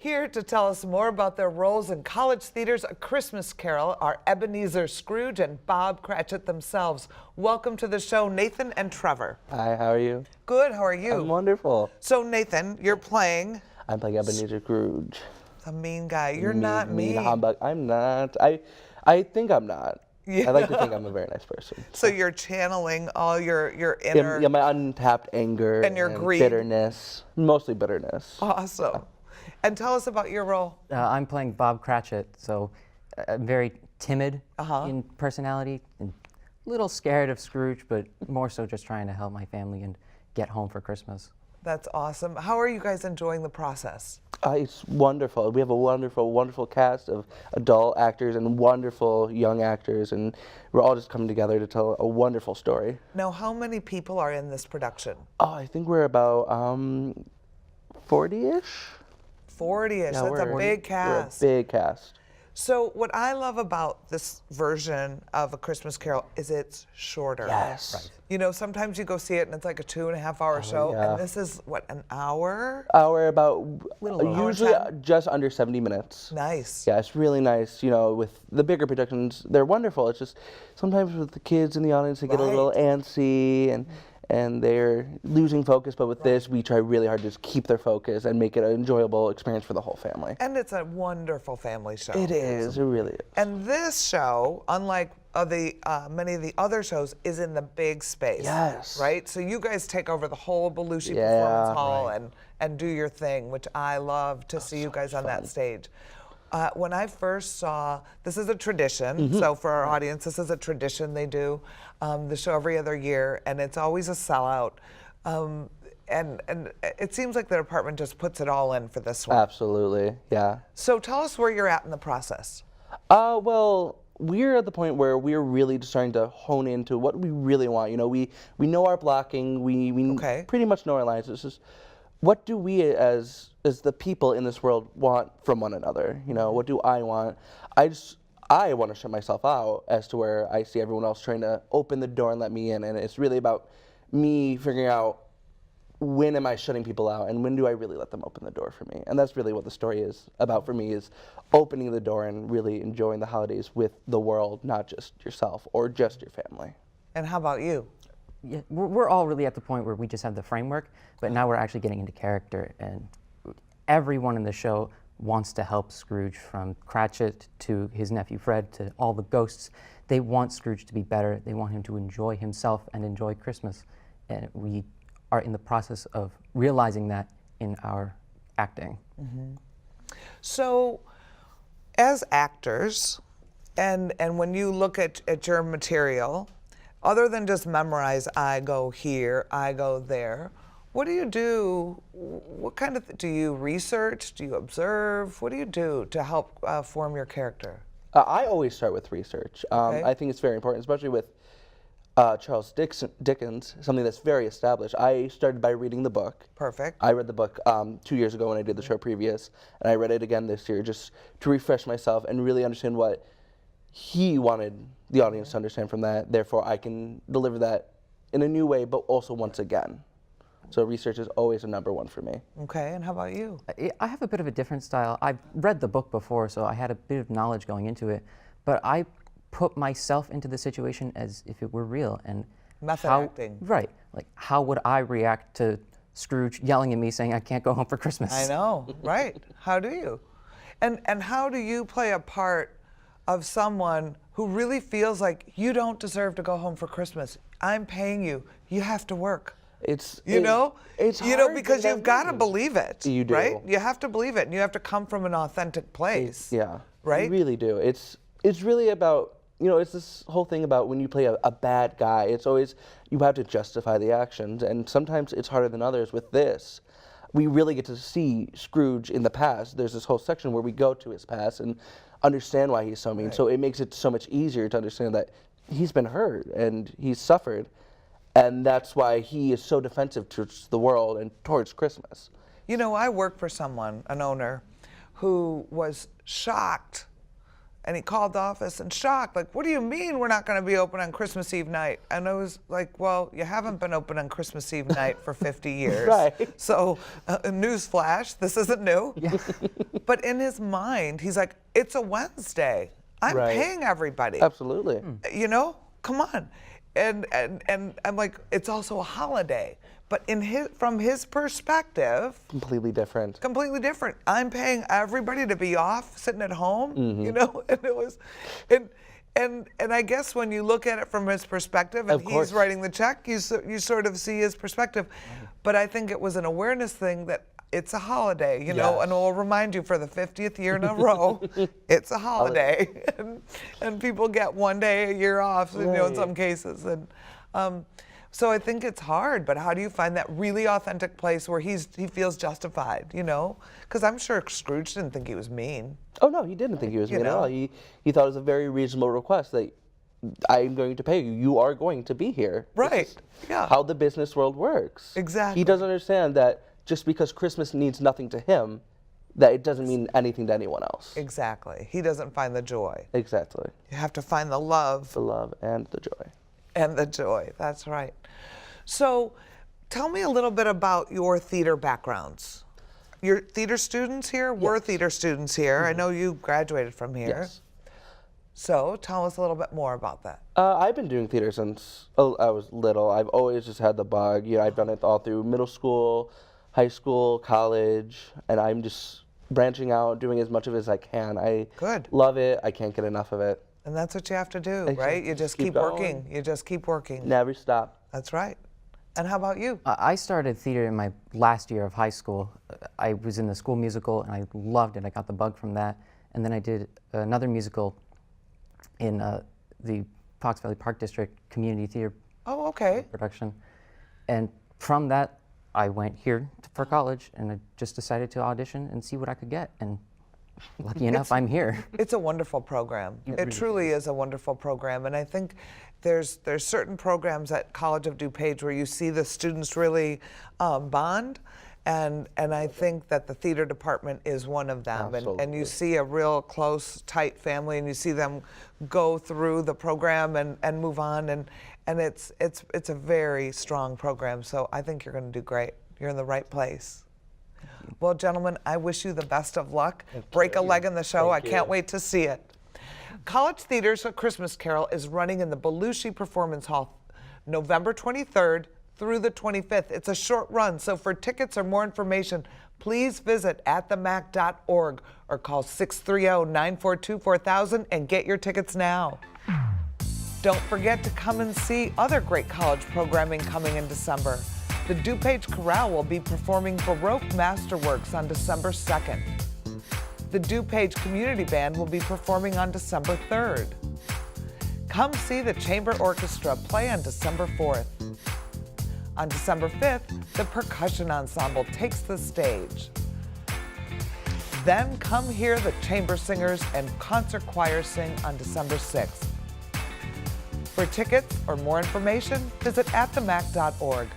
Here to tell us more about their roles in college theater's A Christmas Carol are Ebenezer Scrooge and Bob Cratchit themselves. Welcome to the show, Nathan and Trevor. Hi, how are you? Good, how are you? I'm wonderful. So Nathan, you're playing... I'm playing Ebenezer Scrooge. The mean guy. You're not mean. Mean humbug. I'm not. I think I'm not. Yeah. I like to think I'm a very nice person. So you're channeling all your inner... Yeah, my untapped anger and your greed. Bitterness. Mostly bitterness. Awesome. And tell us about your role. I'm playing Bob Cratchit, so very timid in personality, and a little scared of Scrooge, but more so just trying to help my family and get home for Christmas. That's awesome. How are you guys enjoying the process? It's wonderful. We have a wonderful, wonderful cast of adult actors and wonderful young actors, and we're all just coming together to tell a wonderful story. Now, how many people are in this production? Oh, I think we're about 40-ish. 40-ish. Yeah, That's a big cast. We're a big cast. So what I love about this version of A Christmas Carol is it's shorter. Yes. Right. You know, sometimes you go see it and it's like a 2.5-hour show, yeah. and this is, what, an hour? Hour about, Little usually hour 10? just under 70 minutes. Nice. Yeah, it's really nice. You know, with the bigger productions, they're wonderful. It's just sometimes with the kids in the audience, they get a little antsy and they're losing focus. But with this, we try really hard to just keep their focus and make it an enjoyable experience for the whole family. And it's a wonderful family show. It is. It really is. And this show, unlike many of the other shows, is in the big space. Yes. Right? So you guys take over the whole Belushi Yeah, Performance Hall right. and do your thing, which I love to see you guys on that stage. When I first saw, this is a tradition, so for our audience, this is a tradition they do, the show every other year, and it's always a sellout. And it seems like the department just puts it all in for this one. Absolutely, yeah. So tell us where you're at in the process. Well, we're at the point where we're really just starting to hone into what we really want. You know, we know our blocking, we pretty much know our lines. It's just, what do we as the people in this world want from one another? You know, what do I want? I want to shut myself out as to where I see everyone else trying to open the door and let me in, and it's really about me figuring out when am I shutting people out and when do I really let them open the door for me? And that's really what the story is about for me, is opening the door and really enjoying the holidays with the world, not just yourself or just your family. And how about you? Yeah, we're all really at the point where we just have the framework, but now we're actually getting into character, and everyone in the show wants to help Scrooge, from Cratchit to his nephew Fred to all the ghosts. They want Scrooge to be better. They want him to enjoy himself and enjoy Christmas. And we are in the process of realizing that in our acting. So, as actors, and when you look at your material, other than just memorize, I go here, I go there, what do you do? What kind of, do you research? Do you observe? What do you do to help form your character? I always start with research. I think it's very important, especially with Charles Dickens, something that's very established. I started by reading the book. Perfect. I read the book 2 years ago when I did the show previous, and I read it again this year just to refresh myself and really understand what he wanted the audience to understand from that. Therefore, I can deliver that in a new way, but also once again. So research is always a number one for me. Okay, and how about you? I have a bit of a different style. I've read the book before, so I had a bit of knowledge going into it, but I put myself into the situation as if it were real. And Method acting. Right. Like, how would I react to Scrooge yelling at me saying I can't go home for Christmas? I know, right. How do you? And how do you play a part of someone who really feels like you don't deserve to go home for Christmas? I'm paying you. You have to work. It's hard, because you've got to believe it. You do. Right? You have to believe it, and you have to come from an authentic place. Yeah. Right? You really do. It's really about, you know, it's this whole thing about when you play a bad guy, it's always, you have to justify the actions, and sometimes it's harder than others. With this, we really get to see Scrooge in the past. There's this whole section where we go to his past and understand why he's so mean. So it makes it so much easier to understand that he's been hurt and he's suffered, and that's why he is so defensive towards the world and towards Christmas. You know, I work for someone, an owner, who was shocked And he called the office in shock, like, what do you mean we're not going to be open on Christmas Eve night? And I was like, well, you haven't been open on Christmas Eve night for 50 years. Right. So, newsflash, this isn't new. Yeah. But in his mind, he's like, it's a Wednesday. I'm paying everybody. Absolutely. You know, come on. And I'm like, it's also a holiday. But from his perspective, completely different. Completely different. I'm paying everybody to be off, sitting at home, you know, and it was, and I guess when you look at it from his perspective, and he's writing the check, you sort of see his perspective. But I think it was an awareness thing that it's a holiday, you know, and we'll remind you for the 50th year in a row, it's a holiday, and people get one day a year off, you know, in some cases, and. So I think it's hard, but how do you find that really authentic place where he feels justified, you know? Because I'm sure Scrooge didn't think he was mean. Oh, no, he didn't think he was mean at all. He thought it was a very reasonable request that I'm going to pay you. You are going to be here. Right, yeah. How the business world works. Exactly. He doesn't understand that just because Christmas means nothing to him, that it doesn't mean anything to anyone else. Exactly. He doesn't find the joy. Exactly. You have to find the love. The love and the joy. And the joy, that's right. So tell me a little bit about your theater backgrounds. You're theater students here? Yes. We're theater students here. I know you graduated from here. Yes. So tell us a little bit more about that. I've been doing theater since I was little. I've always just had the bug. You know, I've done it all through middle school, high school, college, and I'm just branching out, doing as much of it as I can. I love it. I can't get enough of it. And that's what you have to do, right? You just keep working. You just keep working. Never stop. That's right. And how about you? I started theater in my last year of high school. I was in the school musical, and I loved it. I got the bug from that. And then I did another musical in the Fox Valley Park District Community Theater production. And from that, I went here for college, and I just decided to audition and see what I could get. And lucky enough, I'm here. It's a wonderful program. It truly is a wonderful program. And I think there's certain programs at College of DuPage where you see the students really bond. And I think that the theater department is one of them. And you see a real close, tight family, and you see them go through the program and move on. And it's a very strong program. So I think you're going to do great. You're in the right place. Well, gentlemen, I wish you the best of luck. Break a leg in the show. I can't wait to see it. College Theater's A Christmas Carol is running in the Belushi Performance Hall November 23rd through the 25th. It's a short run, so for tickets or more information, please visit atthemac.org or call 630-942-4000 and get your tickets now. Don't forget to come and see other great college programming coming in December. The DuPage Chorale will be performing Baroque Masterworks on December 2nd. The DuPage Community Band will be performing on December 3rd. Come see the Chamber Orchestra play on December 4th. On December 5th, the Percussion Ensemble takes the stage. Then come hear the Chamber Singers and Concert Choir sing on December 6th. For tickets or more information, visit atthemac.org.